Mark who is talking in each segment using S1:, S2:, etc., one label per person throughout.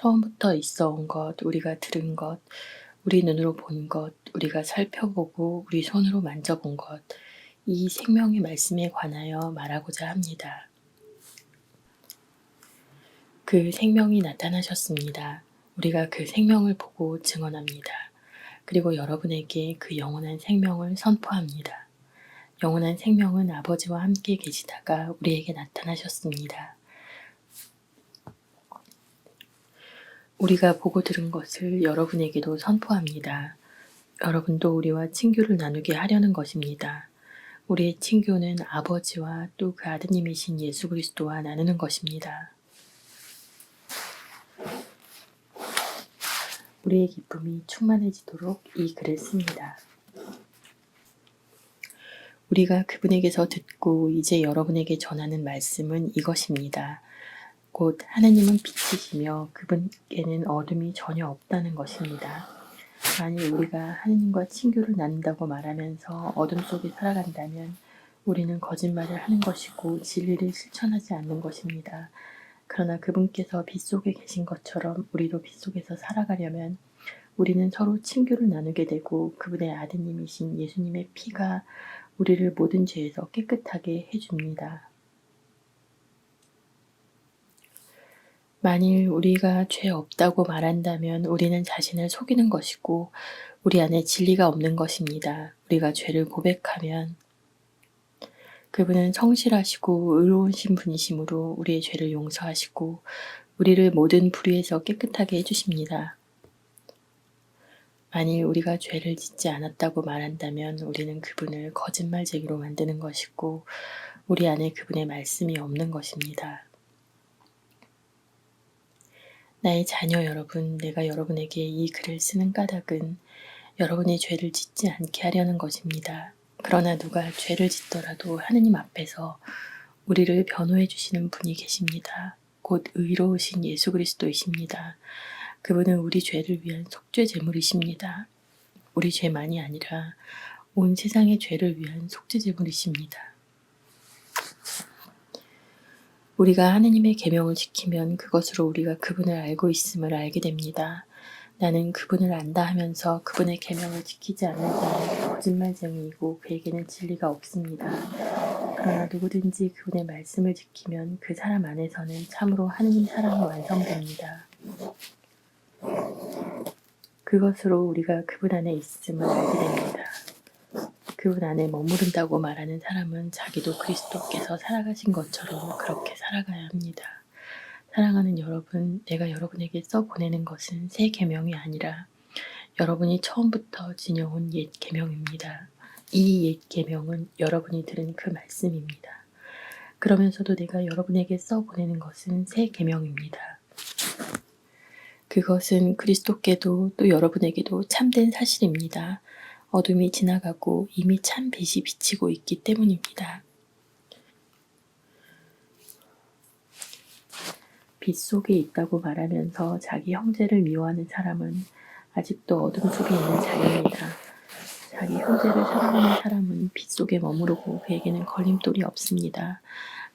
S1: 처음부터 있어 온 것, 우리가 들은 것, 우리 눈으로 본 것, 우리가 살펴보고 우리 손으로 만져본 것, 이 생명의 말씀에 관하여 말하고자 합니다. 그 생명이 나타나셨습니다. 우리가 그 생명을 보고 증언합니다. 그리고 여러분에게 그 영원한 생명을 선포합니다. 영원한 생명은 아버지와 함께 계시다가 우리에게 나타나셨습니다. 우리가 보고 들은 것을 여러분에게도 선포합니다. 여러분도 우리와 친교를 나누게 하려는 것입니다. 우리의 친교는 아버지와 또 그 아드님이신 예수 그리스도와 나누는 것입니다. 우리의 기쁨이 충만해지도록 이 글을 씁니다. 우리가 그분에게서 듣고 이제 여러분에게 전하는 말씀은 이것입니다. 곧 하느님은 빛이시며 그분께는 어둠이 전혀 없다는 것입니다. 만일 우리가 하느님과 친교를 나눈다고 말하면서 어둠 속에 살아간다면 우리는 거짓말을 하는 것이고 진리를 실천하지 않는 것입니다. 그러나 그분께서 빛 속에 계신 것처럼 우리도 빛 속에서 살아가려면 우리는 서로 친교를 나누게 되고 그분의 아드님이신 예수님의 피가 우리를 모든 죄에서 깨끗하게 해줍니다. 만일 우리가 죄 없다고 말한다면 우리는 자신을 속이는 것이고 우리 안에 진리가 없는 것입니다. 우리가 죄를 고백하면 그분은 성실하시고 의로우신 분이시므로 우리의 죄를 용서하시고 우리를 모든 불의에서 깨끗하게 해주십니다. 만일 우리가 죄를 짓지 않았다고 말한다면 우리는 그분을 거짓말쟁이로 만드는 것이고 우리 안에 그분의 말씀이 없는 것입니다. 나의 자녀 여러분, 내가 여러분에게 이 글을 쓰는 까닭은 여러분이 죄를 짓지 않게 하려는 것입니다. 그러나 누가 죄를 짓더라도 하느님 앞에서 우리를 변호해 주시는 분이 계십니다. 곧 의로우신 예수 그리스도이십니다. 그분은 우리 죄를 위한 속죄 제물이십니다. 우리 죄만이 아니라 온 세상의 죄를 위한 속죄 제물이십니다. 우리가 하느님의 계명을 지키면 그것으로 우리가 그분을 알고 있음을 알게 됩니다. 나는 그분을 안다 하면서 그분의 계명을 지키지 않는 자는 거짓말쟁이이고 그에게는 진리가 없습니다. 그러나 누구든지 그분의 말씀을 지키면 그 사람 안에서는 참으로 하느님 사랑이 완성됩니다. 그것으로 우리가 그분 안에 있음을 알게 됩니다. 그분 안에 머무른다고 말하는 사람은 자기도 그리스도께서 살아가신 것처럼 그렇게 살아가야 합니다. 사랑하는 여러분, 내가 여러분에게 써보내는 것은 새 계명이 아니라 여러분이 처음부터 지녀온 옛 계명입니다. 이 옛 계명은 여러분이 들은 그 말씀입니다. 그러면서도 내가 여러분에게 써보내는 것은 새 계명입니다. 그것은 그리스도께도 또 여러분에게도 참된 사실입니다. 어둠이 지나가고 이미 참 빛이 비치고 있기 때문입니다. 빛 속에 있다고 말하면서 자기 형제를 미워하는 사람은 아직도 어둠 속에 있는 자입니다. 자기 형제를 사랑하는 사람은 빛 속에 머무르고 그에게는 걸림돌이 없습니다.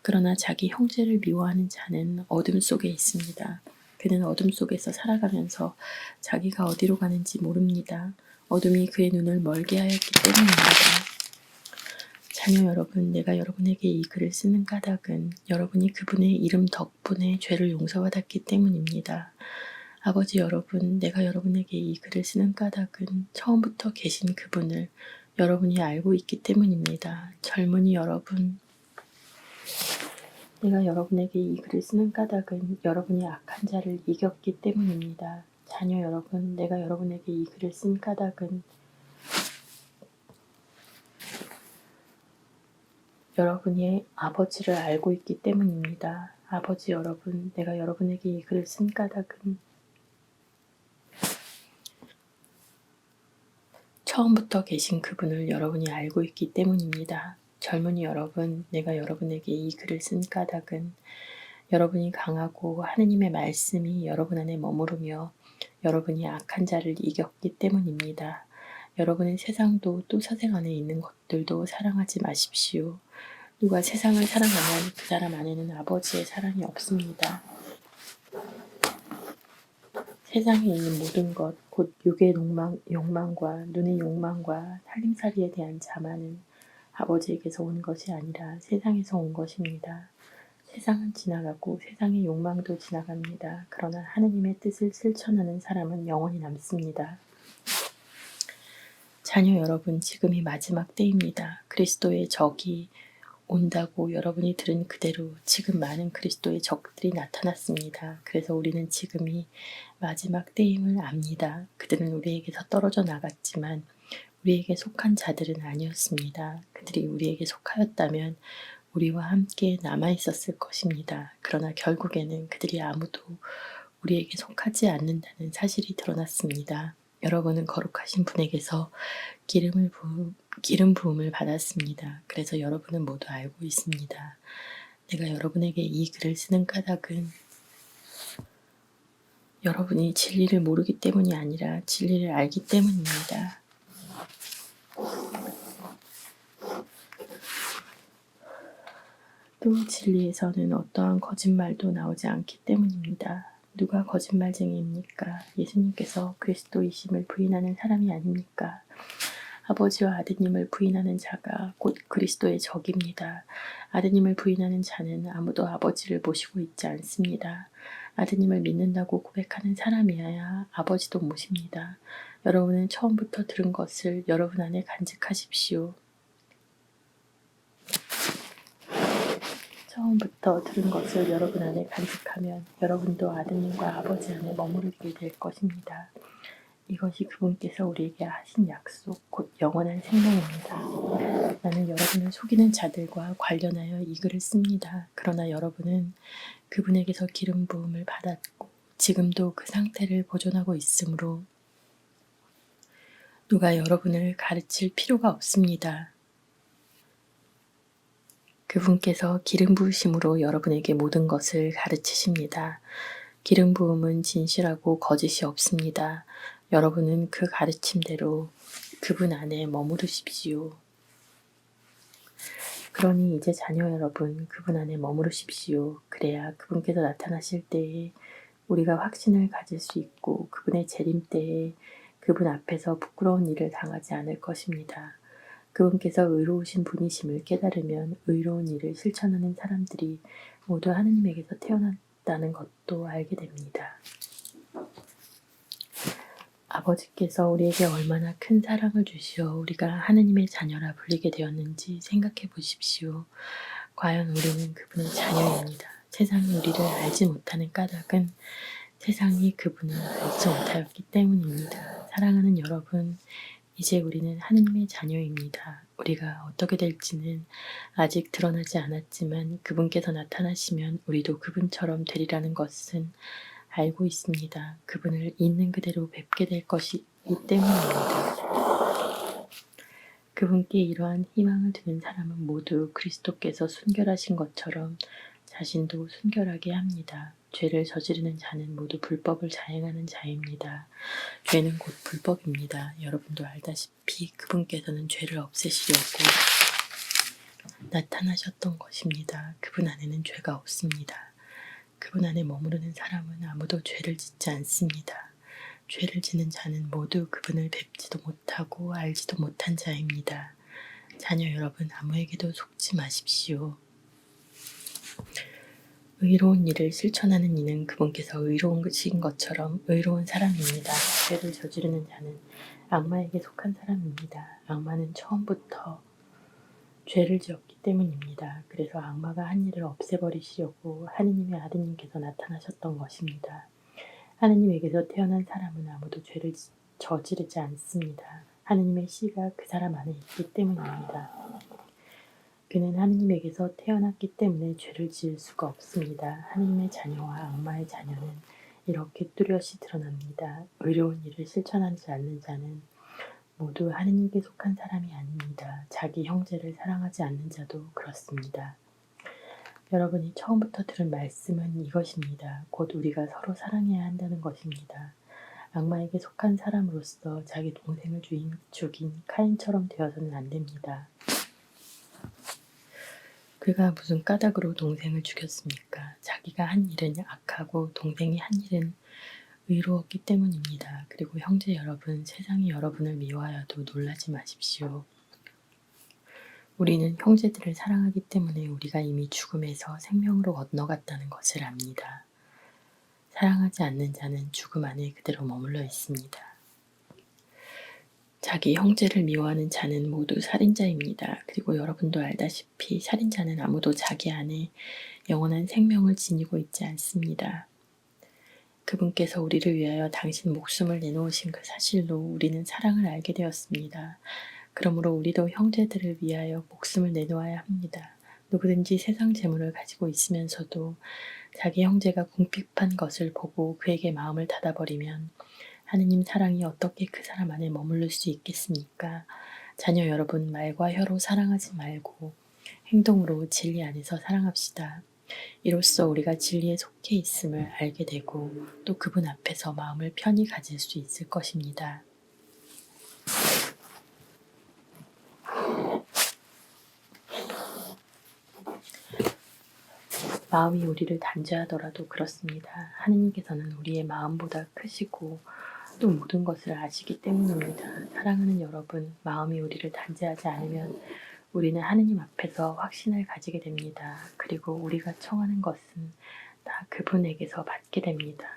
S1: 그러나 자기 형제를 미워하는 자는 어둠 속에 있습니다. 그는 어둠 속에서 살아가면서 자기가 어디로 가는지 모릅니다. 어둠이 그의 눈을 멀게 하였기 때문입니다. 자녀 여러분, 내가 여러분에게 이 글을 쓰는 까닭은 여러분이 그분의 이름 덕분에 죄를 용서받았기 때문입니다. 아버지 여러분, 내가 여러분에게 이 글을 쓰는 까닭은 처음부터 계신 그분을 여러분이 알고 있기 때문입니다. 젊은이 여러분, 내가 여러분에게 이 글을 쓰는 까닭은 여러분이 악한 자를 이겼기 때문입니다. 자녀 여러분, 내가 여러분에게 이 글을 쓴 까닭은 여러분이 아버지를 알고 있기 때문입니다. 아버지 여러분, 내가 여러분에게 이 글을 쓴 까닭은 처음부터 계신 그분을 여러분이 알고 있기 때문입니다. 젊은이 여러분, 내가 여러분에게 이 글을 쓴 까닭은 여러분이 강하고 하느님의 말씀이 여러분 안에 머무르며 여러분이 악한 자를 이겼기 때문입니다. 여러분의 세상도 또 세상 안에 있는 것들도 사랑하지 마십시오. 누가 세상을 사랑하면 그 사람 안에는 아버지의 사랑이 없습니다. 세상에 있는 모든 것, 곧 육의 욕망과 눈의 욕망과 살림살이에 대한 자만은 아버지에게서 온 것이 아니라 세상에서 온 것입니다. 세상은 지나가고 세상의 욕망도 지나갑니다. 그러나 하느님의 뜻을 실천하는 사람은 영원히 남습니다. 자녀 여러분, 지금이 마지막 때입니다. 그리스도의 적이 온다고 여러분이 들은 그대로 지금 많은 그리스도의 적들이 나타났습니다. 그래서 우리는 지금이 마지막 때임을 압니다. 그들은 우리에게서 떨어져 나갔지만 우리에게 속한 자들은 아니었습니다. 그들이 우리에게 속하였다면 우리와 함께 남아 있었을 것입니다. 그러나 결국에는 그들이 아무도 우리에게 속하지 않는다는 사실이 드러났습니다. 여러분은 거룩하신 분에게서 기름 부음을 받았습니다. 그래서 여러분은 모두 알고 있습니다. 내가 여러분에게 이 글을 쓰는 까닭은 여러분이 진리를 모르기 때문이 아니라 진리를 알기 때문입니다. 또 진리에서는 어떠한 거짓말도 나오지 않기 때문입니다. 누가 거짓말쟁이입니까? 예수님께서 그리스도이심을 부인하는 사람이 아닙니까? 아버지와 아드님을 부인하는 자가 곧 그리스도의 적입니다. 아드님을 부인하는 자는 아무도 아버지를 모시고 있지 않습니다. 아드님을 믿는다고 고백하는 사람이어야 아버지도 모십니다. 여러분은 처음부터 들은 것을 여러분 안에 간직하십시오. 처음부터 들은 것을 여러분 안에 간직하면 여러분도 아드님과 아버지 안에 머무르게 될 것입니다. 이것이 그분께서 우리에게 하신 약속, 곧 영원한 생명입니다. 나는 여러분을 속이는 자들과 관련하여 이 글을 씁니다. 그러나 여러분은 그분에게서 기름 부음을 받았고 지금도 그 상태를 보존하고 있으므로 누가 여러분을 가르칠 필요가 없습니다. 그분께서 기름 부으심으로 여러분에게 모든 것을 가르치십니다. 기름 부음은 진실하고 거짓이 없습니다. 여러분은 그 가르침대로 그분 안에 머무르십시오. 그러니 이제 자녀 여러분, 그분 안에 머무르십시오. 그래야 그분께서 나타나실 때에 우리가 확신을 가질 수 있고 그분의 재림 때에 그분 앞에서 부끄러운 일을 당하지 않을 것입니다. 그분께서 의로우신 분이심을 깨달으면 의로운 일을 실천하는 사람들이 모두 하느님에게서 태어났다는 것도 알게 됩니다. 아버지께서 우리에게 얼마나 큰 사랑을 주시어 우리가 하느님의 자녀라 불리게 되었는지 생각해 보십시오. 과연 우리는 그분의 자녀입니다. 세상이 우리를 알지 못하는 까닭은 세상이 그분을 알지 못하였기 때문입니다. 사랑하는 여러분, 이제 우리는 하느님의 자녀입니다. 우리가 어떻게 될지는 아직 드러나지 않았지만 그분께서 나타나시면 우리도 그분처럼 되리라는 것은 알고 있습니다. 그분을 있는 그대로 뵙게 될 것이기 때문입니다. 그분께 이러한 희망을 두는 사람은 모두 그리스도께서 순결하신 것처럼 자신도 순결하게 합니다. 죄를 저지르는 자는 모두 불법을 자행하는 자입니다. 죄는 곧 불법입니다. 여러분도 알다시피 그분께서는 죄를 없애시려고 나타나셨던 것입니다. 그분 안에는 죄가 없습니다. 그분 안에 머무르는 사람은 아무도 죄를 짓지 않습니다. 죄를 지는 자는 모두 그분을 뵙지도 못하고 알지도 못한 자입니다. 자녀 여러분, 아무에게도 속지 마십시오. 의로운 일을 실천하는 이는 그분께서 의로우신 것처럼 의로운 사람입니다. 죄를 저지르는 자는 악마에게 속한 사람입니다. 악마는 처음부터 죄를 지었기 때문입니다. 그래서 악마가 한 일을 없애버리시려고 하느님의 아드님께서 나타나셨던 것입니다. 하느님에게서 태어난 사람은 아무도 죄를 저지르지 않습니다. 하느님의 씨가 그 사람 안에 있기 때문입니다. 그는 하느님에게서 태어났기 때문에 죄를 지을 수가 없습니다. 하느님의 자녀와 악마의 자녀는 이렇게 뚜렷이 드러납니다. 의로운 일을 실천하지 않는 자는 모두 하느님께 속한 사람이 아닙니다. 자기 형제를 사랑하지 않는 자도 그렇습니다. 여러분이 처음부터 들은 말씀은 이것입니다. 곧 우리가 서로 사랑해야 한다는 것입니다. 악마에게 속한 사람으로서 자기 동생을 죽인 카인처럼 되어서는 안 됩니다. 그가 무슨 까닭으로 동생을 죽였습니까? 자기가 한 일은 악하고 동생이 한 일은 의로웠기 때문입니다. 그리고 형제 여러분, 세상이 여러분을 미워하여도 놀라지 마십시오. 우리는 형제들을 사랑하기 때문에 우리가 이미 죽음에서 생명으로 건너갔다는 것을 압니다. 사랑하지 않는 자는 죽음 안에 그대로 머물러 있습니다. 자기 형제를 미워하는 자는 모두 살인자입니다. 그리고 여러분도 알다시피 살인자는 아무도 자기 안에 영원한 생명을 지니고 있지 않습니다. 그분께서 우리를 위하여 당신 목숨을 내놓으신 그 사실로 우리는 사랑을 알게 되었습니다. 그러므로 우리도 형제들을 위하여 목숨을 내놓아야 합니다. 누구든지 세상 재물을 가지고 있으면서도 자기 형제가 궁핍한 것을 보고 그에게 마음을 닫아버리면 하느님 사랑이 어떻게 그 사람 안에 머무를 수 있겠습니까? 자녀 여러분, 말과 혀로 사랑하지 말고 행동으로 진리 안에서 사랑합시다. 이로써 우리가 진리에 속해 있음을 알게 되고 또 그분 앞에서 마음을 편히 가질 수 있을 것입니다. 마음이 우리를 단죄하더라도 그렇습니다. 하느님께서는 우리의 마음보다 크시고 또 모든 것을 아시기 때문입니다. 사랑하는 여러분, 마음이 우리를 단죄하지 않으면 우리는 하느님 앞에서 확신을 가지게 됩니다. 그리고 우리가 청하는 것은 다 그분에게서 받게 됩니다.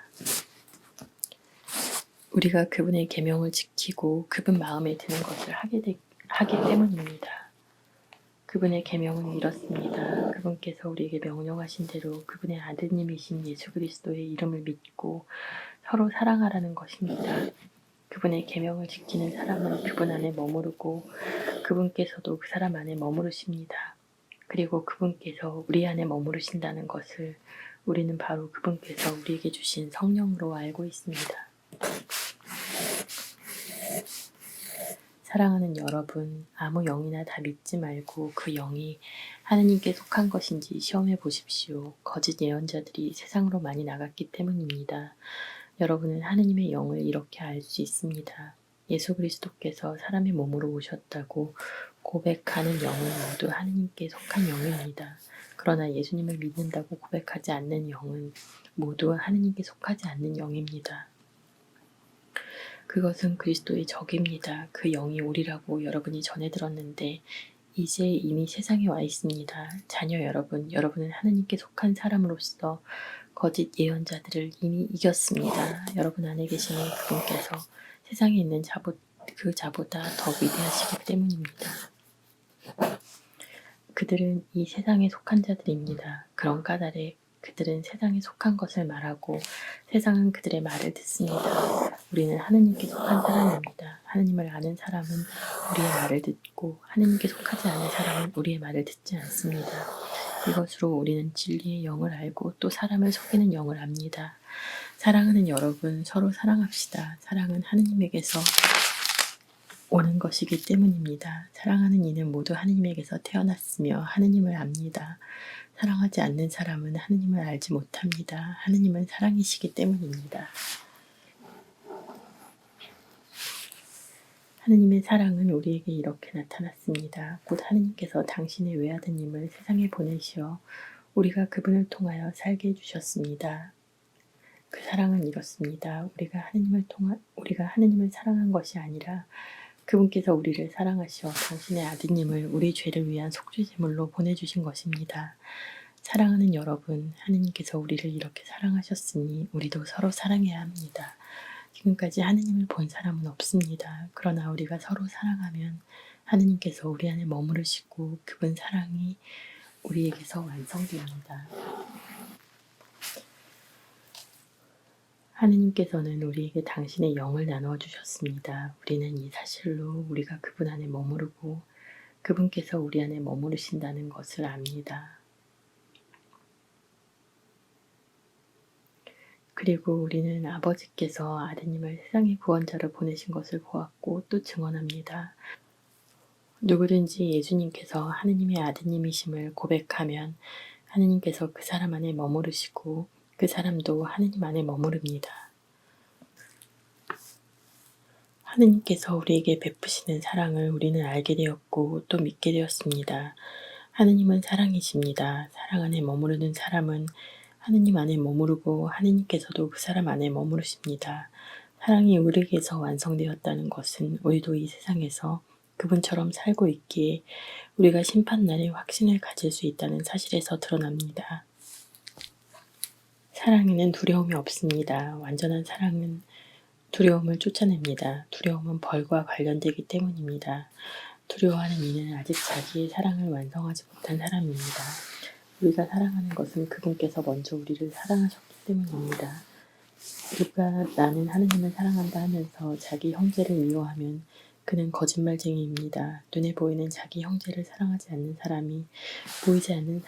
S1: 우리가 그분의 계명을 지키고 그분 마음에 드는 것을 하기 때문입니다. 그분의 계명은 이렇습니다. 그분께서 우리에게 명령하신 대로 그분의 아드님이신 예수 그리스도의 이름을 믿고 서로 사랑하라는 것입니다. 그분의 계명을 지키는 사람은 그분 안에 머무르고 그분께서도 그 사람 안에 머무르십니다. 그리고 그분께서 우리 안에 머무르신다는 것을 우리는 바로 그분께서 우리에게 주신 성령으로 알고 있습니다. 사랑하는 여러분, 아무 영이나 다 믿지 말고 그 영이 하느님께 속한 것인지 시험해 보십시오. 거짓 예언자들이 세상으로 많이 나갔기 때문입니다. 여러분은 하느님의 영을 이렇게 알 수 있습니다. 예수 그리스도께서 사람의 몸으로 오셨다고 고백하는 영은 모두 하느님께 속한 영입니다. 그러나 예수님을 믿는다고 고백하지 않는 영은 모두 하느님께 속하지 않는 영입니다. 그것은 그리스도의 적입니다. 그 영이 오리라고 여러분이 전해 들었는데 이제 이미 세상에 와 있습니다. 자녀 여러분, 여러분은 하느님께 속한 사람으로서 거짓 예언자들을 이미 이겼습니다. 여러분 안에 계시는 그분께서 세상에 있는 그 자보다 더 위대하시기 때문입니다. 그들은 이 세상에 속한 자들입니다. 그런 까닭에 그들은 세상에 속한 것을 말하고 세상은 그들의 말을 듣습니다. 우리는 하느님께 속한 사람입니다. 하느님을 아는 사람은 우리의 말을 듣고 하느님께 속하지 않은 사람은 우리의 말을 듣지 않습니다. 이것으로 우리는 진리의 영을 알고 또 사람을 속이는 영을 압니다. 사랑하는 여러분, 서로 사랑합시다. 사랑은 하느님에게서 오는 것이기 때문입니다. 사랑하는 이는 모두 하느님에게서 태어났으며 하느님을 압니다. 사랑하지 않는 사람은 하느님을 알지 못합니다. 하느님은 사랑이시기 때문입니다. 하느님의 사랑은 우리에게 이렇게 나타났습니다. 곧 하느님께서 당신의 외아드님을 세상에 보내시어 우리가 그분을 통하여 살게 해주셨습니다. 그 사랑은 이렇습니다. 우리가 하느님을 사랑한 것이 아니라 그분께서 우리를 사랑하시어 당신의 아드님을 우리 죄를 위한 속죄제물로 보내주신 것입니다. 사랑하는 여러분, 하느님께서 우리를 이렇게 사랑하셨으니 우리도 서로 사랑해야 합니다. 지금까지 하느님을 본 사람은 없습니다. 그러나 우리가 서로 사랑하면 하느님께서 우리 안에 머무르시고 그분 사랑이 우리에게서 완성됩니다. 하느님께서는 우리에게 당신의 영을 나누어 주셨습니다. 우리는 이 사실로 우리가 그분 안에 머무르고 그분께서 우리 안에 머무르신다는 것을 압니다. 그리고 우리는 아버지께서 아드님을 세상의 구원자로 보내신 것을 보았고 또 증언합니다. 누구든지 예수님께서 하느님의 아드님이심을 고백하면 하느님께서 그 사람 안에 머무르시고 그 사람도 하느님 안에 머무릅니다. 하느님께서 우리에게 베푸시는 사랑을 우리는 알게 되었고 또 믿게 되었습니다. 하느님은 사랑이십니다. 사랑 안에 머무르는 사람은 하느님 안에 머무르고 하느님께서도 그 사람 안에 머무르십니다. 사랑이 우리에게서 완성되었다는 것은 우리도 이 세상에서 그분처럼 살고 있기에 우리가 심판날에 확신을 가질 수 있다는 사실에서 드러납니다. 사랑에는 두려움이 없습니다. 완전한 사랑은 두려움을 쫓아냅니다. 두려움은 벌과 관련되기 때문입니다. 두려워하는 이는 아직 자기의 사랑을 완성하지 못한 사람입니다. 우리가 사랑하는 것은 그분께서 먼저 우리를 사랑하셨기 때문입니다. 우리가 나는 하느님을 사랑한다 하면서 자기 형제를 미워하면 그는 거짓말쟁이입니다. 눈에 보이는 자기 형제를 사랑하지 않는 사람이 보이지 않는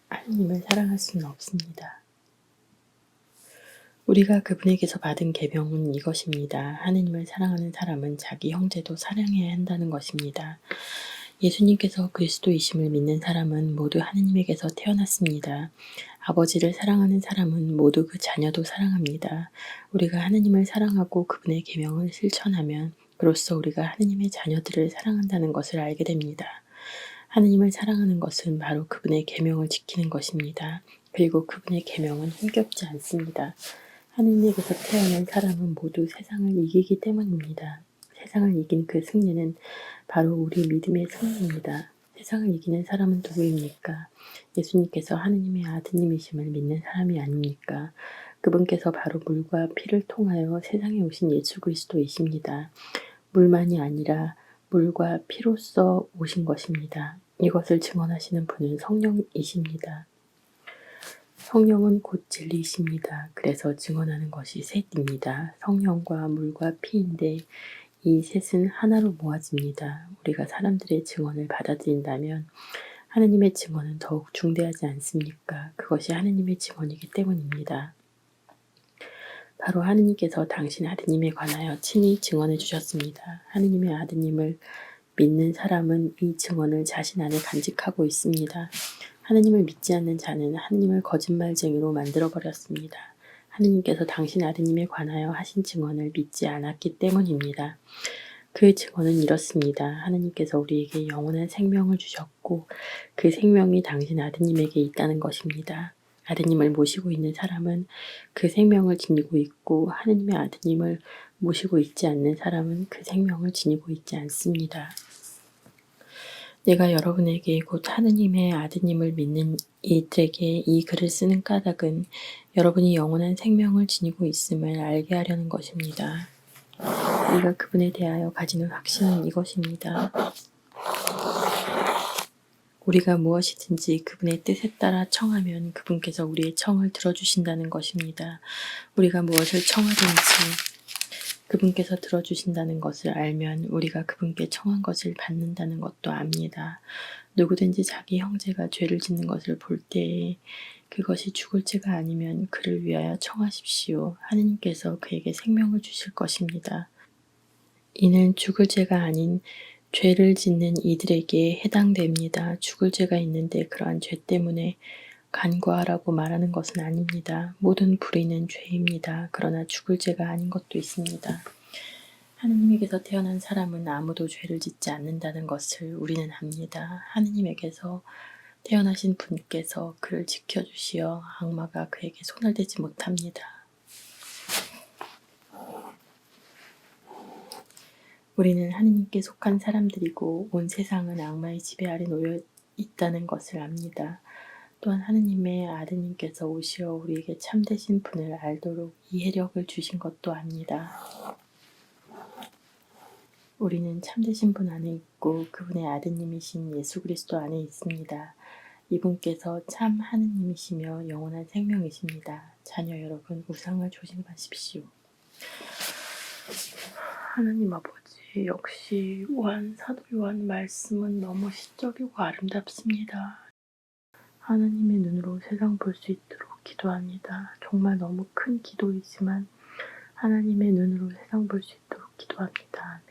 S1: 하느님을 사랑할 수는 없습니다. 우리가 그분에게서 받은 계명은 이것입니다. 하느님을 사랑하는 사람은 자기 형제도 사랑해야 한다는 것입니다. 예수님께서 그리스도이심을 믿는 사람은 모두 하느님에게서 태어났습니다. 아버지를 사랑하는 사람은 모두 그 자녀도 사랑합니다. 우리가 하느님을 사랑하고 그분의 계명을 실천하면 그로써 우리가 하느님의 자녀들을 사랑한다는 것을 알게 됩니다. 하느님을 사랑하는 것은 바로 그분의 계명을 지키는 것입니다. 그리고 그분의 계명은 힘겹지 않습니다. 하느님에게서 태어난 사람은 모두 세상을 이기기 때문입니다. 세상을 이긴 그 승리는 바로 우리 믿음의 승리입니다. 세상을 이기는 사람은 누구입니까? 예수님께서 하느님의 아드님이심을 믿는 사람이 아닙니까? 그분께서 바로 물과 피를 통하여 세상에 오신 예수 그리스도이십니다. 물만이 아니라 물과 피로써 오신 것입니다. 이것을 증언하시는 분은 성령이십니다. 성령은 곧 진리이십니다. 그래서 증언하는 것이 셋입니다. 성령과 물과 피인데 이 셋은 하나로 모아집니다. 우리가 사람들의 증언을 받아들인다면 하느님의 증언은 더욱 중대하지 않습니까? 그것이 하느님의 증언이기 때문입니다. 바로 하느님께서 당신 아드님에 관하여 친히 증언해 주셨습니다. 하느님의 아드님을 믿는 사람은 이 증언을 자신 안에 간직하고 있습니다. 하느님을 믿지 않는 자는 하느님을 거짓말쟁이로 만들어버렸습니다. 하느님께서 당신 아드님에 관하여 하신 증언을 믿지 않았기 때문입니다. 그 증언은 이렇습니다. 하느님께서 우리에게 영원한 생명을 주셨고 그 생명이 당신 아드님에게 있다는 것입니다. 아드님을 모시고 있는 사람은 그 생명을 지니고 있고 하느님의 아드님을 모시고 있지 않는 사람은 그 생명을 지니고 있지 않습니다. 내가 여러분에게 곧 하느님의 아드님을 믿는 이들에게 이 글을 쓰는 까닭은 여러분이 영원한 생명을 지니고 있음을 알게 하려는 것입니다. 우리가 그분에 대하여 가지는 확신은 이것입니다. 우리가 무엇이든지 그분의 뜻에 따라 청하면 그분께서 우리의 청을 들어주신다는 것입니다. 우리가 무엇을 청하든지 그분께서 들어주신다는 것을 알면 우리가 그분께 청한 것을 받는다는 것도 압니다. 누구든지 자기 형제가 죄를 짓는 것을 볼 때에 그것이 죽을 죄가 아니면 그를 위하여 청하십시오. 하느님께서 그에게 생명을 주실 것입니다. 이는 죽을 죄가 아닌 죄를 짓는 이들에게 해당됩니다. 죽을 죄가 있는데 그러한 죄 때문에 간구하라고 말하는 것은 아닙니다. 모든 불의는 죄입니다. 그러나 죽을 죄가 아닌 것도 있습니다. 하느님에게서 태어난 사람은 아무도 죄를 짓지 않는다는 것을 우리는 압니다. 하느님에게서 태어나신 분께서 그를 지켜주시어 악마가 그에게 손을 대지 못합니다. 우리는 하느님께 속한 사람들이고 온 세상은 악마의 지배 아래 놓여 있다는 것을 압니다. 또한 하느님의 아드님께서 오시어 우리에게 참되신 분을 알도록 이해력을 주신 것도 압니다. 우리는 참되신 분 안에 있고 그분의 아드님이신 예수 그리스도 안에 있습니다. 이분께서 참 하느님이시며 영원한 생명이십니다. 자녀 여러분, 우상을 조심하십시오. 하나님 아버지, 역시 사도 요한 말씀은 너무 시적이고 아름답습니다. 하나님의 눈으로 세상 볼 수 있도록 기도합니다. 정말 너무 큰 기도이지만 하나님의 눈으로 세상 볼 수 있도록 기도합니다. 아멘.